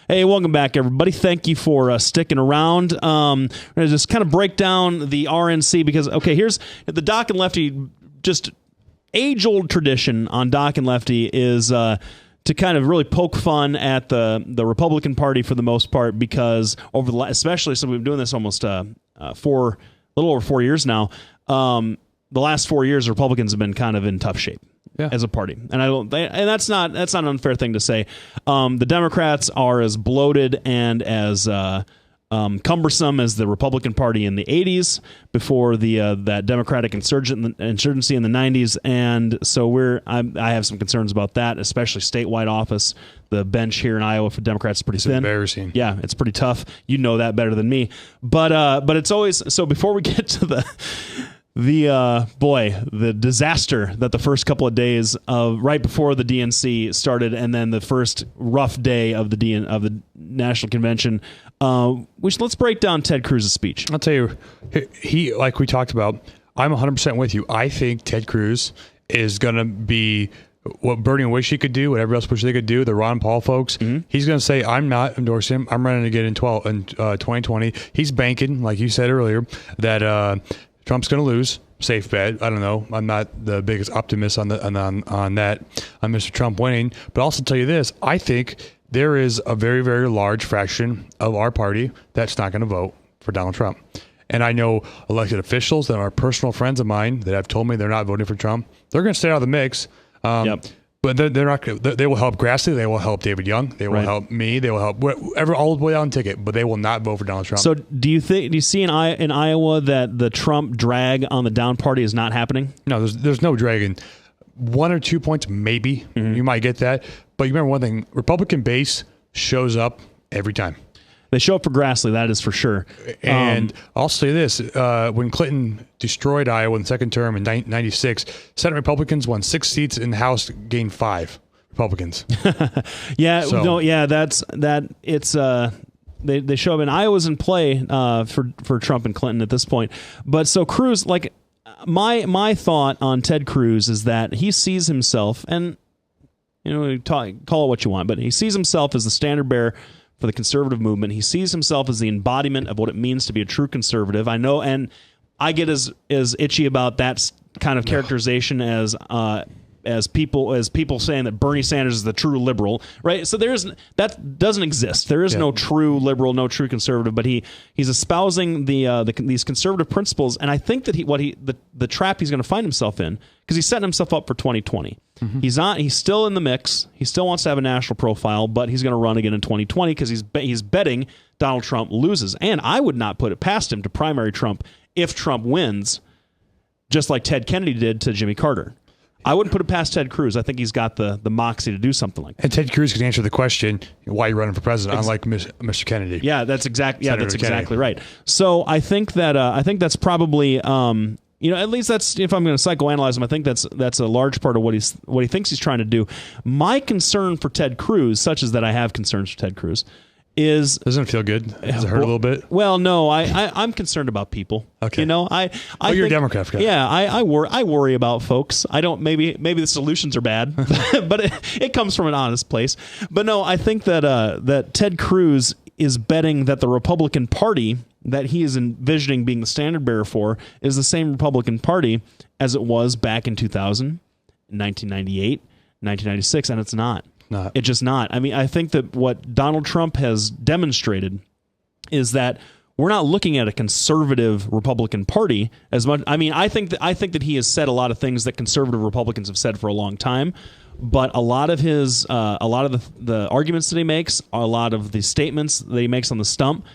Hey, welcome back, everybody. Thank you for sticking around. We're going to just kind of break down the RNC because, okay, here's the Doc and Lefty, just age-old tradition on Doc and Lefty is to kind of really poke fun at the Republican Party for the most part because especially since we've been doing this almost a little over 4 years now, the last 4 years Republicans have been kind of in tough shape. Yeah. As a party, and that's not an unfair thing to say. The Democrats are as bloated and as cumbersome as the Republican Party in the 80s before that Democratic insurgency in the 90s, and so I have some concerns about that, especially statewide office. The bench here in Iowa for Democrats is pretty thin. Embarrassing. Yeah, it's pretty tough. You know that better than me. But it's always so. Before we get to the disaster that the first couple of days of right before the DNC started, and then the first rough day of the National Convention. Let's break down Ted Cruz's speech. I'll tell you, he like we talked about. I'm 100% with you. I think Ted Cruz is going to be what Bernie wished he could do, what everybody else wished they could do. The Ron Paul folks. Mm-hmm. He's going to say, "I'm not endorsing him. I'm running again in 2020." He's banking, like you said earlier, that. Trump's going to lose. Safe bet. I don't know. I'm not the biggest optimist on Mr. Trump winning. But I'll also tell you this. I think there is a very, very large fraction of our party that's not going to vote for Donald Trump. And I know elected officials that are personal friends of mine that have told me they're not voting for Trump. They're going to stay out of the mix. Yep. But they're not. They will help Grassley. They will help David Young. They will help me. They will help whatever, all the way down the ticket. But they will not vote for Donald Trump. So do you see in Iowa that the Trump drag on the down party is not happening? No, there's no dragging. 1 or 2 points maybe you might get that. But you remember one thing: Republican base shows up every time. They show up for Grassley, that is for sure. And I'll say this, when Clinton destroyed Iowa in the second term in 96, Senate Republicans won 6 seats, in the House gained 5 Republicans. They show up, and Iowa's in play for Trump and Clinton at this point. But so Cruz, like my thought on Ted Cruz is that he sees himself, and call it what you want, but he sees himself as the standard bearer for the conservative movement. He sees himself as the embodiment of what it means to be a true conservative. I know, and I get as itchy about that kind of characterization as people saying that Bernie Sanders is the true liberal, right? So that doesn't exist. There is no true liberal, no true conservative, but he's espousing these conservative principles, and I think that the trap he's going to find himself in, because he's setting himself up for 2020. Mm-hmm. He's still in the mix. He still wants to have a national profile, but he's going to run again in 2020 because he's betting Donald Trump loses. And I would not put it past him to primary Trump if Trump wins, just like Ted Kennedy did to Jimmy Carter. I wouldn't put it past Ted Cruz. I think he's got the moxie to do something like that. And Ted Cruz can answer the question, why are you running for president, unlike Mr. Kennedy. Yeah, that's exactly right. So I think that's probably at least that's, if I'm going to psychoanalyze him, I think that's a large part of what he thinks he's trying to do. My concern for Ted Cruz, such as that I have concerns for Ted Cruz, is... Doesn't it feel good? Does it hurt a little bit? Well, no, I'm concerned about people. Okay. You're a Democrat guy. Yeah, I worry about folks. I don't, maybe the solutions are bad, but it comes from an honest place. But no, I think that Ted Cruz is betting that the Republican Party that he is envisioning being the standard bearer for is the same Republican Party as it was back in 2000, 1998, 1996, and it's not. It's just not. I mean, I think that what Donald Trump has demonstrated is that we're not looking at a conservative Republican Party as much. I mean, I think that he has said a lot of things that conservative Republicans have said for a long time, but a lot of the arguments that he makes, a lot of the statements that he makes on the stump,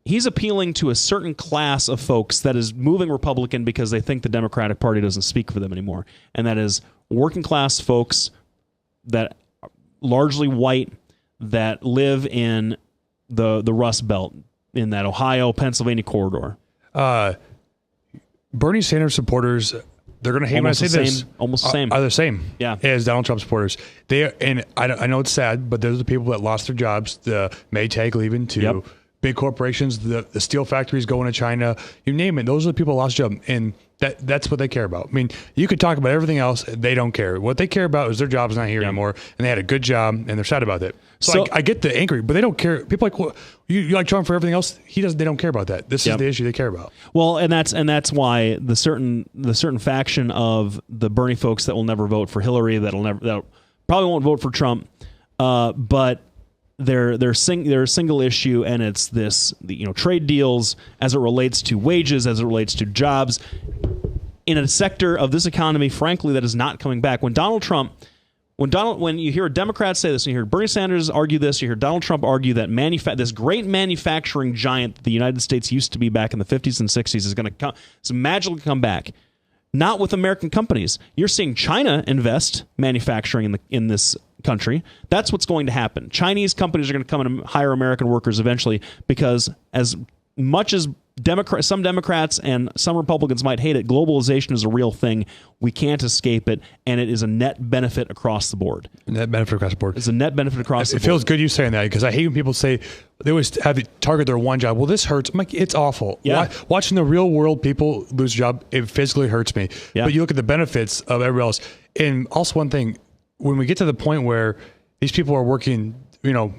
he's appealing to a certain class of folks that is moving Republican because they think the Democratic Party doesn't speak for them anymore, and that is working class folks that are largely white that live in the Rust Belt, in that Ohio, Pennsylvania corridor. Bernie Sanders supporters, they're going to hate when I say this. Almost the same. Are the same as Donald Trump supporters. And I know it's sad, but those are the people that lost their jobs, the Maytag leaving to big corporations, the steel factories going to China, you name it. Those are the people who lost jobs. And that's what they care about. I mean, you could talk about everything else. They don't care. What they care about is their job's not here anymore. And they had a good job and they're sad about it. So I get the angry, but they don't care. People are like, well, you like Trump for everything else. They don't care about that. This is the issue they care about. Well, and that's why the certain faction of the Bernie folks that will never vote for Hillary, that probably won't vote for Trump, but they're a single issue, and it's this, trade deals as it relates to wages, as it relates to jobs in a sector of this economy, frankly, that is not coming back. When you hear a Democrat say this, and you hear Bernie Sanders argue this, you hear Donald Trump argue that this great manufacturing giant that the United States used to be back in the 50s and 60s is going to magically come back. Not with American companies. You're seeing China invest manufacturing in this country. That's what's going to happen. Chinese companies are going to come and hire American workers eventually, because as much as some Democrats and some Republicans might hate it, globalization is a real thing. We can't escape it, and it is a net benefit across the board. Net benefit across the board. It's a net benefit across the board. It feels good you saying that, because I hate when people say they always have to target their one job. Well, this hurts. I'm like, it's awful. Yeah. Watching the real world people lose a job, it physically hurts me. Yeah. But you look at the benefits of everybody else. And also one thing, when we get to the point where these people are working,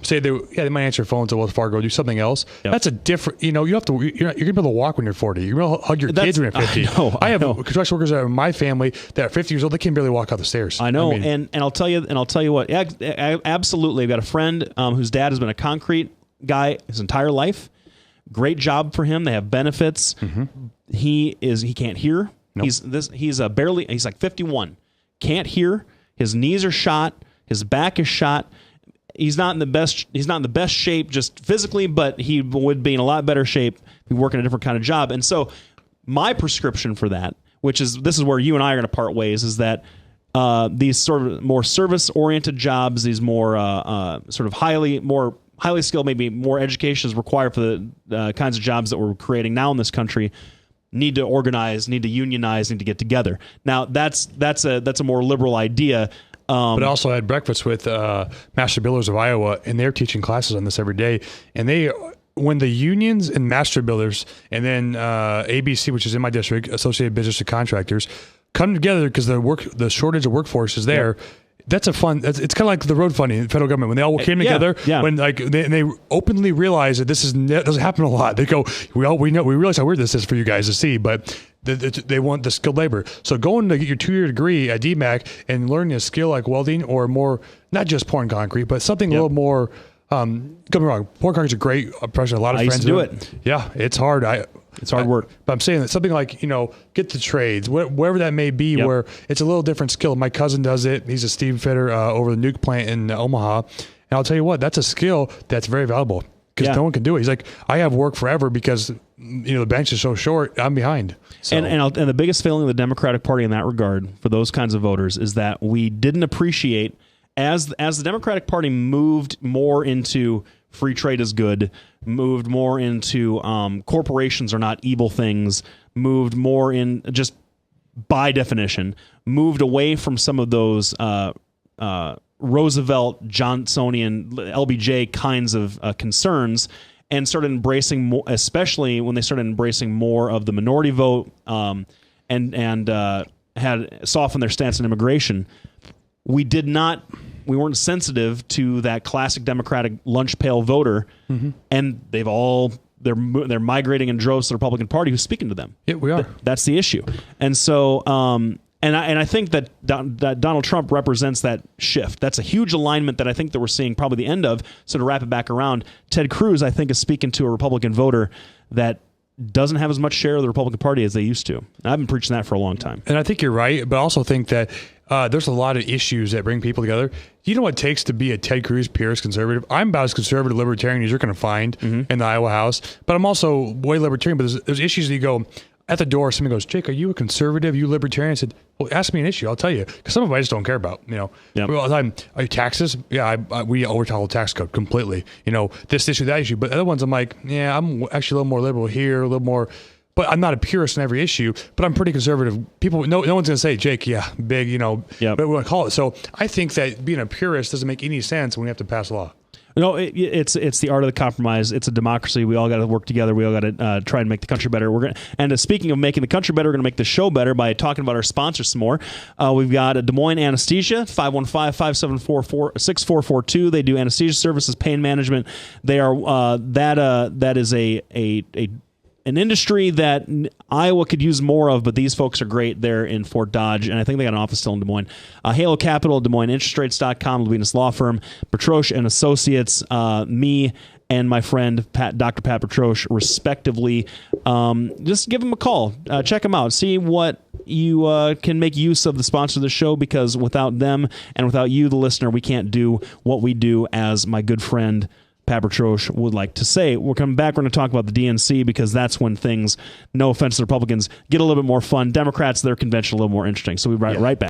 say they might answer phones at Wells Fargo, do something else. Yep. That's a different, you have to, you're going to be able to walk when you're 40. You're going to hug your kids when you're 50. I have construction workers that are in my family that are 50 years old. They can barely walk out the stairs. I know. And I'll tell you what, absolutely. I've got a friend whose dad has been a concrete guy his entire life. Great job for him. They have benefits. Mm-hmm. He can't hear. Nope. He's like 51. Can't hear. His knees are shot. His back is shot. He's not in the best shape just physically, but he would be in a lot better shape if he were working a different kind of job. And so my prescription for that, this is where you and I are going to part ways, is that these sort of more service-oriented jobs, these more sort of highly skilled, maybe more education is required for the kinds of jobs that we're creating now in this country, need to organize, need to unionize, need to get together. Now, that's a more liberal idea. But I also had breakfast with Master Builders of Iowa, and they're teaching classes on this every day. And when the unions and Master Builders, and then ABC, which is in my district, Associated Business and Contractors, come together because the shortage of workforce is there. Yep. That's it's kind of like the road funding in the federal government when they all came together. Yeah. When they openly realize that doesn't happen a lot. They go, we realize how weird this is for you guys to see, but they want the skilled labor. So going to get your 2-year degree at DMAC and learning a skill like welding, or more, not just pouring concrete, but something a little more. Don't get me wrong, pouring concrete is a great profession. A lot of friends do it. Yeah, it's hard. It's hard work. But I'm saying that something like, get the trades, wherever that may be, where it's a little different skill. My cousin does it. He's a steam fitter over the nuke plant in Omaha. And I'll tell you what, that's a skill that's very valuable, because no one can do it. He's like, I have work forever because the bench is so short. I'm behind. So. And the biggest failing of the Democratic Party in that regard for those kinds of voters is that we didn't appreciate, as the Democratic Party moved more into free trade is good, moved more into corporations are not evil things, moved more in, just by definition, moved away from some of those Roosevelt, Johnsonian, LBJ kinds of concerns, and started embracing more, especially when they started embracing more of the minority vote, and had softened their stance on immigration. We weren't sensitive to that classic Democratic lunch pail voter, and they're migrating in droves to the Republican Party who's speaking to them. Yeah, we are. That's the issue. And so, and I think that Donald Trump represents that shift. That's a huge alignment that I think that we're seeing probably the end of. So to wrap it back around, Ted Cruz, I think, is speaking to a Republican voter that doesn't have as much share of the Republican Party as they used to. And I've been preaching that for a long time. And I think you're right, but I also think that there's a lot of issues that bring people together. You know what it takes to be a Ted Cruz purist conservative? I'm about as conservative libertarian as you're going to find in the Iowa House, but I'm also way libertarian. But there's issues that you go at the door, somebody goes, Jake, are you a conservative? You libertarian? I said, well, ask me an issue. I'll tell you. Because some of them I just don't care about. All the time, are you taxes? Yeah, we overhaul the tax code completely. This issue, that issue. But other ones, I'm like, yeah, I'm actually a little more liberal here, a little more. But I'm not a purist in every issue, but I'm pretty conservative. People, no one's going to say, Jake, yeah, big, but we're going to call it. So I think that being a purist doesn't make any sense when we have to pass a law. No, it's the art of the compromise. It's a democracy. We all got to work together. We all got to try and make the country better. Speaking of making the country better, we're going to make the show better by talking about our sponsors some more. We've got Des Moines Anesthesia, 515-574-6442. They do anesthesia services, pain management. They are that is an industry that Iowa could use more of, but these folks are great. They're in Fort Dodge, and I think they got an office still in Des Moines. Halo Capital, Des Moines InterestRates.com, Levinas Law Firm, Petroche and Associates, me and my friend Dr. Pat Petroche, respectively. Just give them a call. Check them out. See what you can make use of the sponsor of the show, because without them and without you, the listener, we can't do what we do, as my good friend Pat Petroche would like to say. We're coming back. We're going to talk about the DNC, because that's when things, no offense to the Republicans, get a little bit more fun. Democrats, their convention, a little more interesting. So we'll be right back.